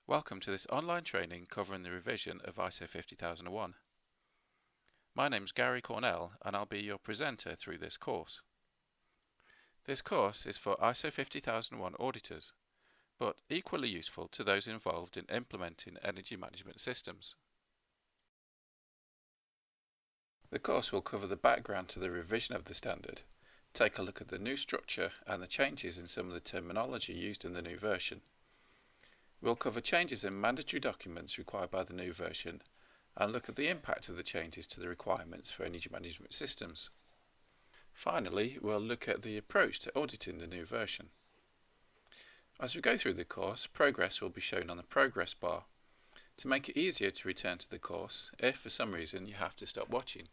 Welcome to this online training covering the revision of ISO 50001. My name's Gary Cornell and I'll be your presenter through this course. This course is for ISO 50001 auditors, but equally useful to those involved in implementing energy management systems. The course will cover the background to the revision of the standard, take a look at the new structure and the changes in some of the terminology used in the new version. We'll cover changes in mandatory documents required by the new version and look at the impact of the changes to the requirements for energy management systems. Finally, we'll look at the approach to auditing the new version. As we go through the course, progress will be shown on the progress bar to make it easier to return to the course if for some reason you have to stop watching.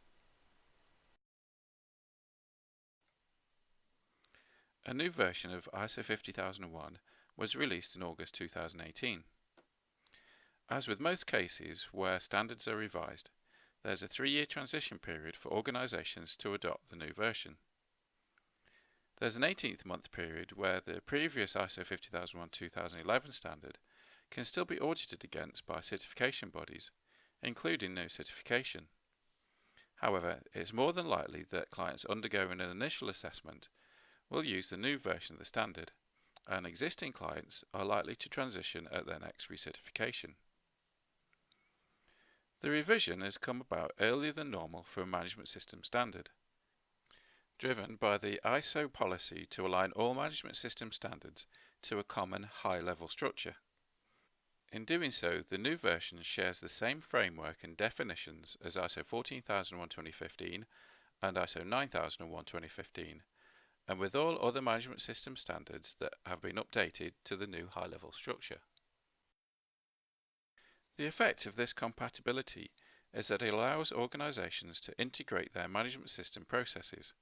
A new version of ISO 50001 was released in August 2018. As with most cases where standards are revised, there's a 3-year transition period for organisations to adopt the new version. There's an 18th month period where the previous ISO 50001-2011 standard can still be audited against by certification bodies, including new certification. However, it's more than likely that clients undergoing an initial assessment will use the new version of the standard, and existing clients are likely to transition at their next recertification. The revision has come about earlier than normal for a management system standard, driven by the ISO policy to align all management system standards to a common high-level structure. In doing so, the new version shares the same framework and definitions as ISO 14001-2015 and ISO 9001-2015, and with all other management system standards that have been updated to the new high-level structure. The effect of this compatibility is that it allows organisations to integrate their management system processes.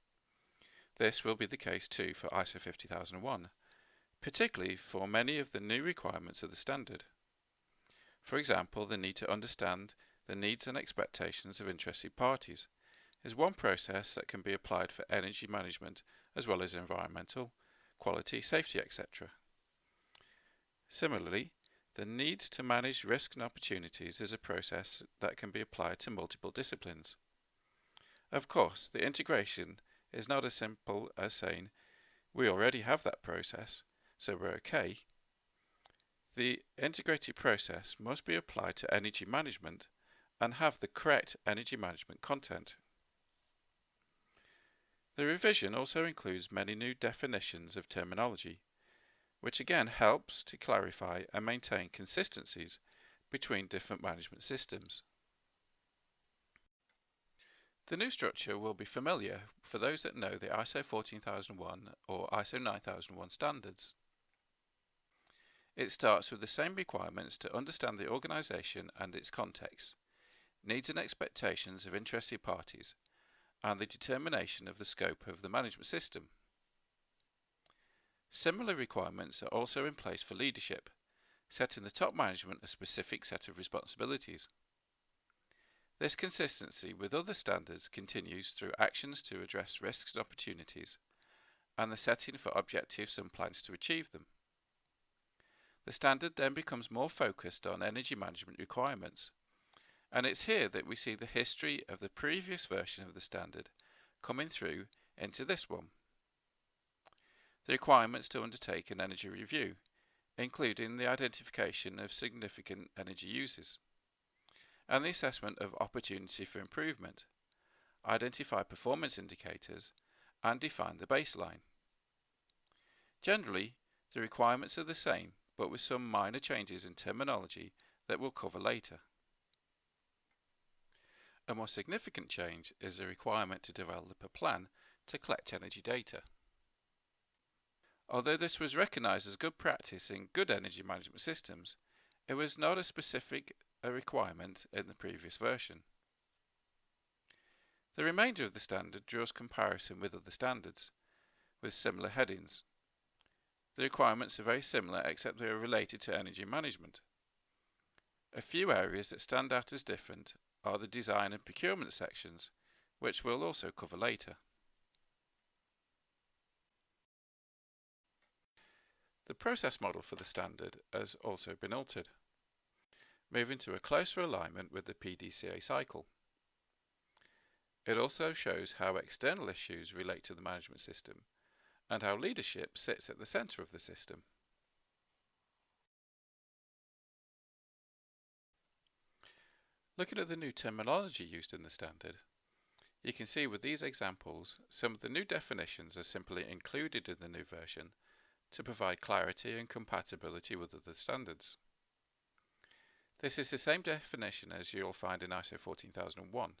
This will be the case too for ISO 50001, particularly for many of the new requirements of the standard. For example, the need to understand the needs and expectations of interested parties is one process that can be applied for energy management as well as environmental, quality, safety, etc. Similarly, the need to manage risk and opportunities is a process that can be applied to multiple disciplines. Of course, the integration is not as simple as saying, we already have that process, so we're okay. The integrated process must be applied to energy management and have the correct energy management content. The revision also includes many new definitions of terminology, which again helps to clarify and maintain consistencies between different management systems. The new structure will be familiar for those that know the ISO 14001 or ISO 9001 standards. It starts with the same requirements to understand the organisation and its context, needs and expectations of interested parties, and the determination of the scope of the management system. Similar requirements are also in place for leadership, setting the top management a specific set of responsibilities. This consistency with other standards continues through actions to address risks and opportunities, and the setting for objectives and plans to achieve them. The standard then becomes more focused on energy management requirements, and it's here that we see the history of the previous version of the standard coming through into this one. The requirements to undertake an energy review, including the identification of significant energy uses, and the assessment of opportunity for improvement, identify performance indicators, and define the baseline. Generally, the requirements are the same, but with some minor changes in terminology that we'll cover later. A more significant change is the requirement to develop a plan to collect energy data. Although this was recognised as good practice in good energy management systems, it was not a specific requirement in the previous version. The remainder of the standard draws comparison with other standards, with similar headings. The requirements are very similar except they are related to energy management. A few areas that stand out as different are the design and procurement sections, which we'll also cover later. The process model for the standard has also been altered. moving to a closer alignment with the PDCA cycle. It also shows how external issues relate to the management system and how leadership sits at the centre of the system. Looking at the new terminology used in the standard, you can see with these examples some of the new definitions are simply included in the new version to provide clarity and compatibility with other standards. This is the same definition as you'll find in ISO 14001.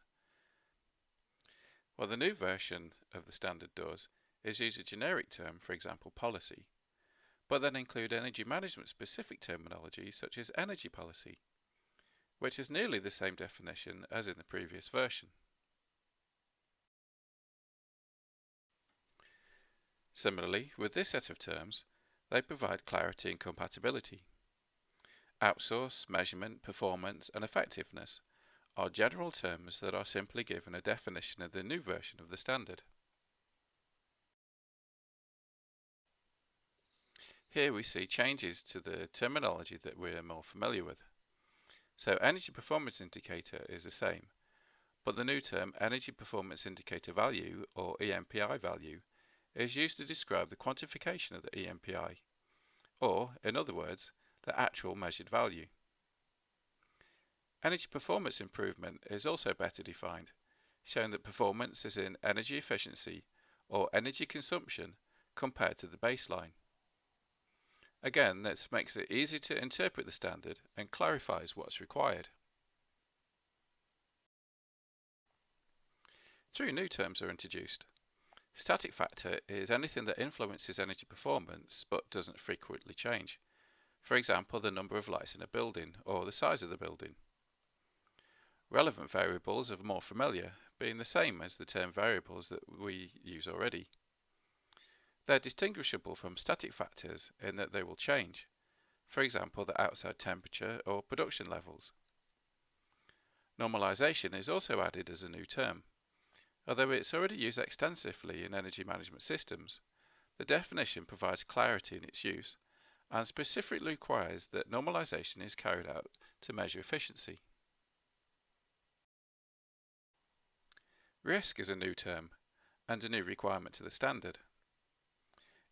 What the new version of the standard does is use a generic term, for example policy, but then include energy management specific terminology such as energy policy, which is nearly the same definition as in the previous version. Similarly, with this set of terms, they provide clarity and compatibility. Outsource, measurement, performance, and effectiveness are general terms that are simply given a definition in the new version of the standard. Here we see changes to the terminology that we are more familiar with. So energy performance indicator is the same, but the new term energy performance indicator value, or EMPI value, is used to describe the quantification of the EMPI, or, in other words, the actual measured value. Energy performance improvement is also better defined, showing that performance is in energy efficiency or energy consumption compared to the baseline. Again, this makes it easy to interpret the standard and clarifies what's required. 3 new terms are introduced. Static factor is anything that influences energy performance but doesn't frequently change. For example, the number of lights in a building or the size of the building. Relevant variables are more familiar, being the same as the term variables that we use already. They're distinguishable from static factors in that they will change, for example the outside temperature or production levels. Normalization is also added as a new term. Although it's already used extensively in energy management systems, the definition provides clarity in its use and specifically requires that normalization is carried out to measure efficiency. Risk is a new term and a new requirement to the standard.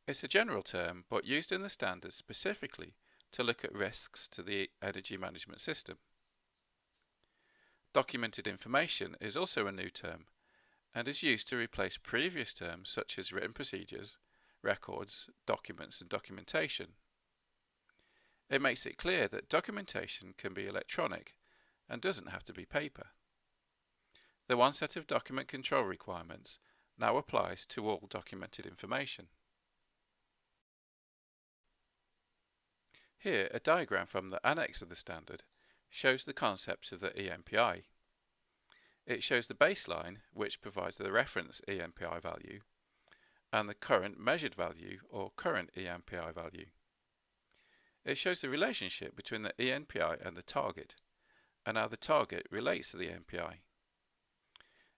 It's a general term but used in the standard specifically to look at risks to the energy management system. Documented information is also a new term and is used to replace previous terms such as written procedures, records, documents, and documentation. It makes it clear that documentation can be electronic and doesn't have to be paper. The one set of document control requirements now applies to all documented information. Here, a diagram from the annex of the standard shows the concept of the EMPI. It shows the baseline, which provides the reference EMPI value, and the current measured value, or current EMPI value. It shows the relationship between the EMPI and the target, and how the target relates to the EMPI.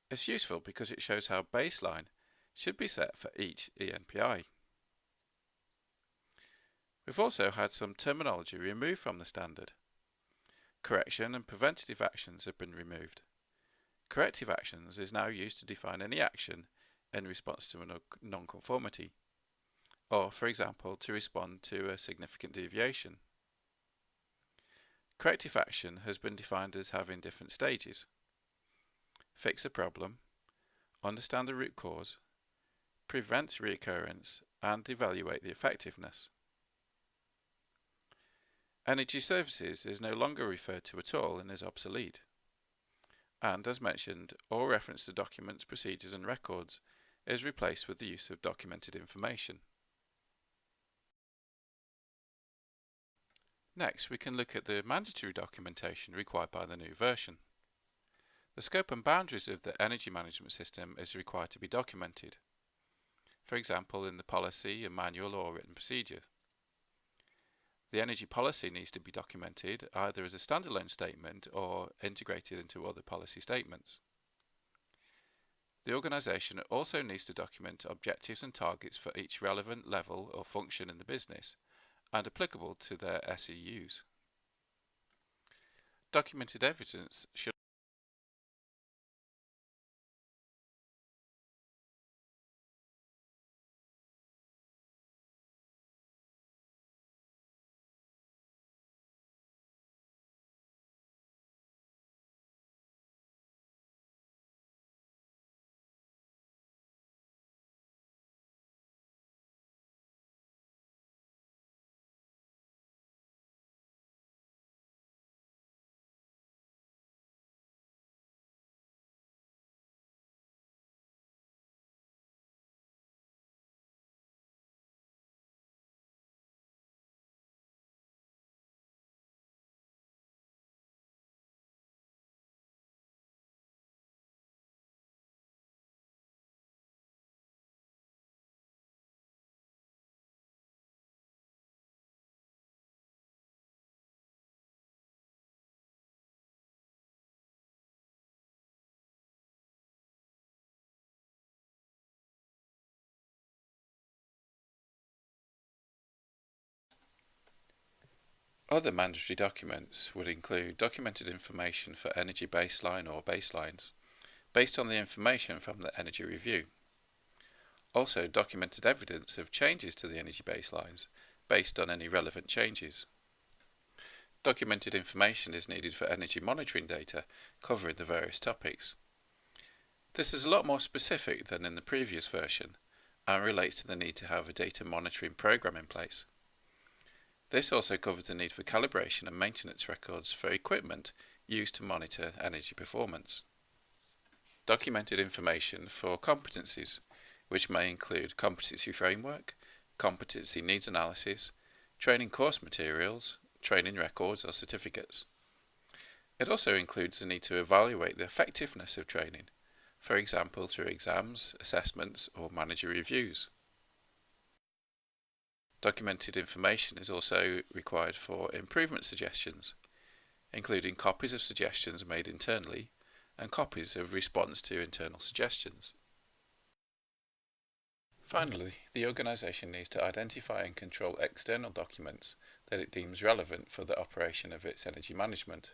It's useful because it shows how baseline should be set for each EMPI. We've also had some terminology removed from the standard. Correction and preventative actions have been removed. Corrective actions is now used to define any action in response to a non-conformity, or for example to respond to a significant deviation. Corrective action has been defined as having different stages: fix a problem, understand the root cause, prevent reoccurrence, and evaluate the effectiveness. Energy services is no longer referred to at all and is obsolete. And, as mentioned, all reference to documents, procedures and records is replaced with the use of documented information. Next, we can look at the mandatory documentation required by the new version. The scope and boundaries of the energy management system is required to be documented, for example in the policy, a manual or written procedure. The energy policy needs to be documented either as a standalone statement or integrated into other policy statements. The organisation also needs to document objectives and targets for each relevant level or function in the business and applicable to their SEUs. Documented evidence should Other mandatory documents would include documented information for energy baseline or baselines, based on the information from the energy review. Also, documented evidence of changes to the energy baselines, based on any relevant changes. Documented information is needed for energy monitoring data covering the various topics. This is a lot more specific than in the previous version and relates to the need to have a data monitoring program in place. This also covers the need for calibration and maintenance records for equipment used to monitor energy performance. Documented information for competencies, which may include competency framework, competency needs analysis, training course materials, training records or certificates. It also includes the need to evaluate the effectiveness of training, for example through exams, assessments or manager reviews. Documented information is also required for improvement suggestions, including copies of suggestions made internally and copies of response to internal suggestions. Finally, the organisation needs to identify and control external documents that it deems relevant for the operation of its energy management.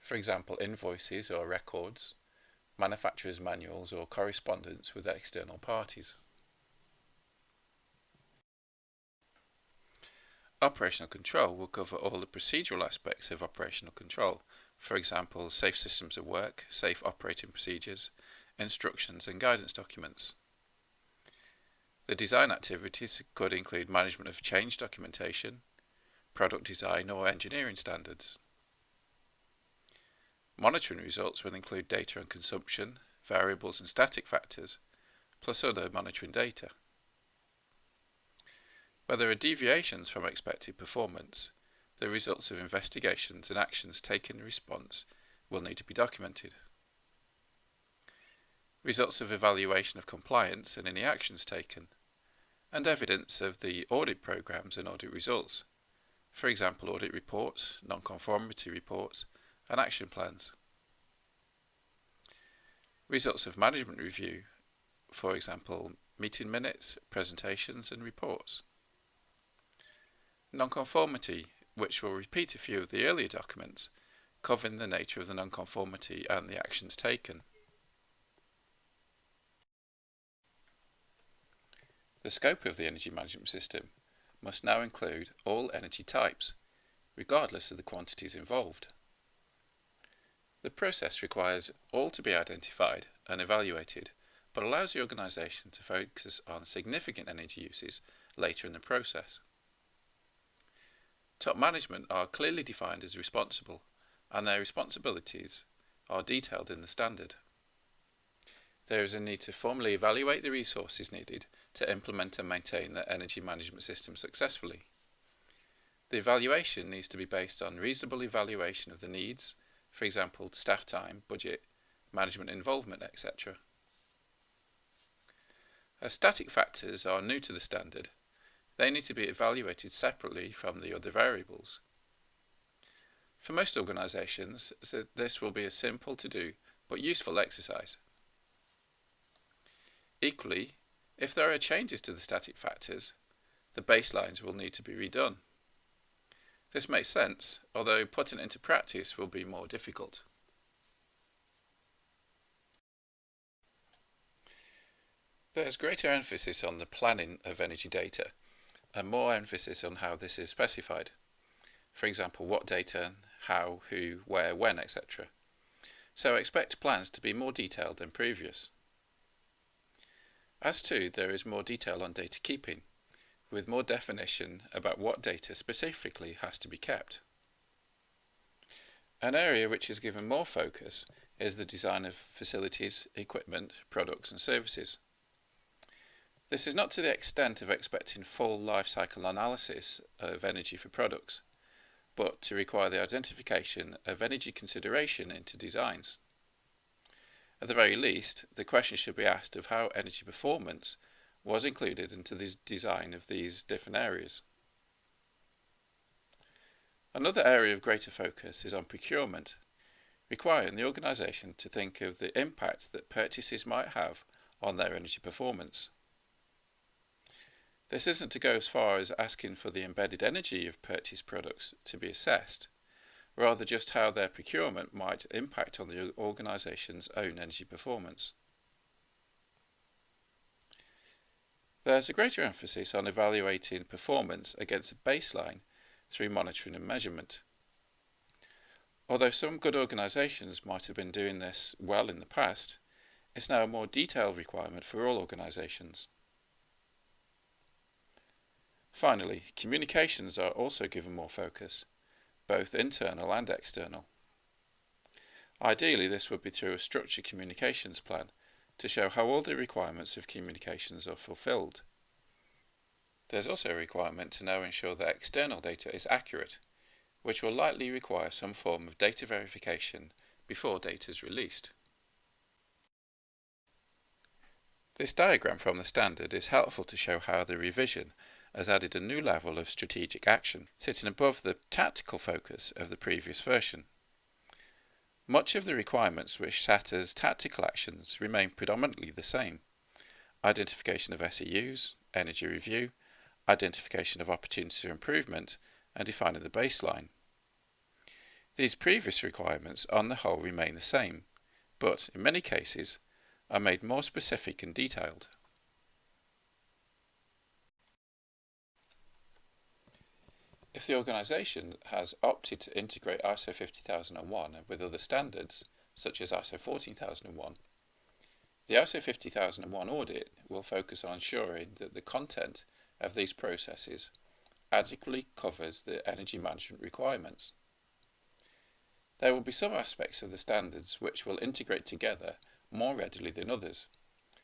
For example, invoices or records, manufacturers' manuals or correspondence with external parties. Operational control will cover all the procedural aspects of operational control, for example, safe systems of work, safe operating procedures, instructions and guidance documents. The design activities could include management of change documentation, product design or engineering standards. Monitoring results will include data on consumption, variables and static factors, plus other monitoring data. Where there are deviations from expected performance, the results of investigations and actions taken in response will need to be documented. Results of evaluation of compliance and any actions taken, and evidence of the audit programs and audit results, for example audit reports, non-conformity reports and action plans. Results of management review, for example meeting minutes, presentations and reports. Non-conformity, which will repeat a few of the earlier documents, covering the nature of the non-conformity and the actions taken. The scope of the energy management system must now include all energy types, regardless of the quantities involved. The process requires all to be identified and evaluated, but allows the organisation to focus on significant energy uses later in the process. Top management are clearly defined as responsible, and their responsibilities are detailed in the standard. There is a need to formally evaluate the resources needed to implement and maintain the energy management system successfully. The evaluation needs to be based on reasonable evaluation of the needs, for example staff time, budget, management involvement, etc. As static factors are new to the standard, they need to be evaluated separately from the other variables. For most organisations, this will be a simple to do but useful exercise. Equally, if there are changes to the static factors, the baselines will need to be redone. This makes sense, although putting it into practice will be more difficult. There's greater emphasis on the planning of energy data, and more emphasis on how this is specified. For example, what data, how, who, where, when, etc. So expect plans to be more detailed than previous. As too, there is more detail on data keeping, with more definition about what data specifically has to be kept. An area which is given more focus is the design of facilities, equipment, products and services. This is not to the extent of expecting full life cycle analysis of energy for products, but to require the identification of energy consideration into designs. At the very least, the question should be asked of how energy performance was included into the design of these different areas. Another area of greater focus is on procurement, requiring the organisation to think of the impact that purchases might have on their energy performance. This isn't to go as far as asking for the embedded energy of purchased products to be assessed, rather just how their procurement might impact on the organisation's own energy performance. There's a greater emphasis on evaluating performance against a baseline through monitoring and measurement. Although some good organisations might have been doing this well in the past, it's now a more detailed requirement for all organisations. Finally, communications are also given more focus, both internal and external. Ideally, this would be through a structured communications plan to show how all the requirements of communications are fulfilled. There's also a requirement to now ensure that external data is accurate, which will likely require some form of data verification before data is released. This diagram from the standard is helpful to show how the revision has added a new level of strategic action, sitting above the tactical focus of the previous version. Much of the requirements which sat as tactical actions remain predominantly the same: identification of SEUs, energy review, identification of opportunities for improvement, and defining the baseline. These previous requirements on the whole remain the same, but in many cases are made more specific and detailed. If the organisation has opted to integrate ISO 50001 with other standards, such as ISO 14001, the ISO 50001 audit will focus on ensuring that the content of these processes adequately covers the energy management requirements. There will be some aspects of the standards which will integrate together more readily than others,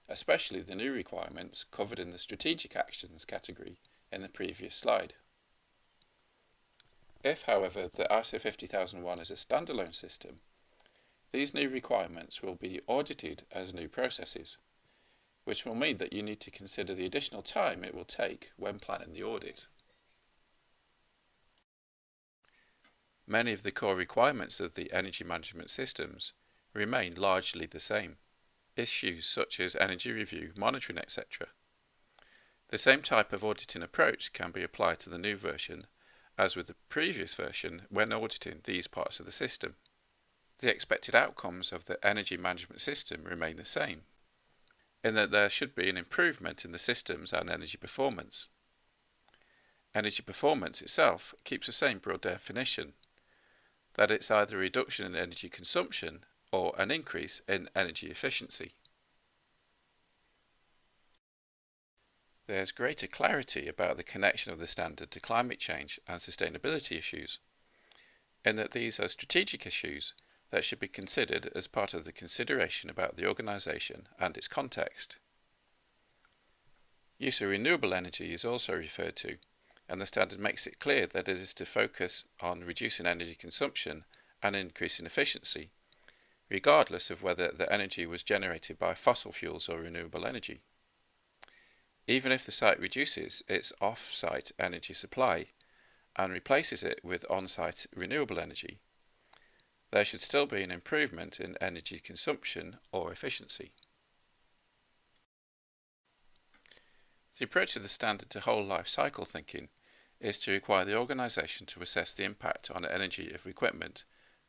especially the new requirements covered in the strategic actions category in the previous slide. If, however, the ISO 50001 is a standalone system, these new requirements will be audited as new processes, which will mean that you need to consider the additional time it will take when planning the audit. Many of the core requirements of the energy management systems remain largely the same. Issues such as energy review, monitoring, etc. The same type of auditing approach can be applied to the new version as with the previous version when auditing these parts of the system. The expected outcomes of the energy management system remain the same, in that there should be an improvement in the systems and energy performance. Energy performance itself keeps the same broad definition, that it's either a reduction in energy consumption or an increase in energy efficiency. There's greater clarity about the connection of the standard to climate change and sustainability issues, in that these are strategic issues that should be considered as part of the consideration about the organisation and its context. Use of renewable energy is also referred to, and the standard makes it clear that it is to focus on reducing energy consumption and increasing efficiency, regardless of whether the energy was generated by fossil fuels or renewable energy. Even if the site reduces its off-site energy supply and replaces it with on-site renewable energy, there should still be an improvement in energy consumption or efficiency. The approach of the standard to whole life cycle thinking is to require the organisation to assess the impact on energy of equipment,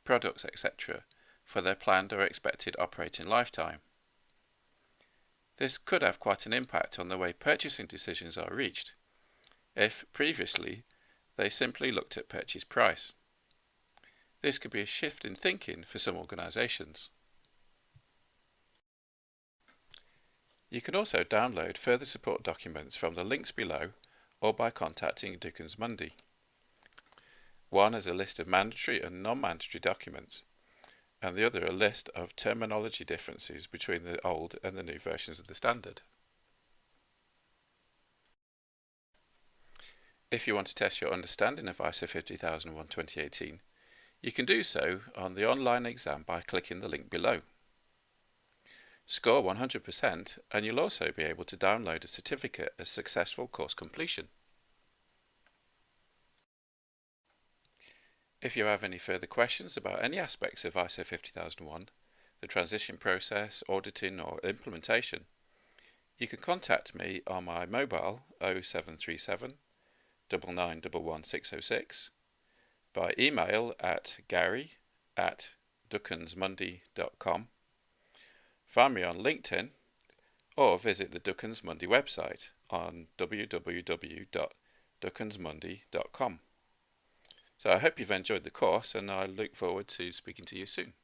products, etc. for their planned or expected operating lifetime. This could have quite an impact on the way purchasing decisions are reached, if previously they simply looked at purchase price. This could be a shift in thinking for some organisations. You can also download further support documents from the links below or by contacting Duckens Mundi. One is a list of mandatory and non-mandatory documents, and the other a list of terminology differences between the old and the new versions of the standard. If you want to test your understanding of ISO 50001 2018, you can do so on the online exam by clicking the link below. Score 100% and you'll also be able to download a certificate of successful course completion. If you have any further questions about any aspects of ISO 50001, the transition process, auditing or implementation, you can contact me on my mobile 0737 9911606, by email at gary@duckensmundi.com, find me on LinkedIn, or visit the Duckens Mundi website on www.duckensmundi.com. So I hope you've enjoyed the course and I look forward to speaking to you soon.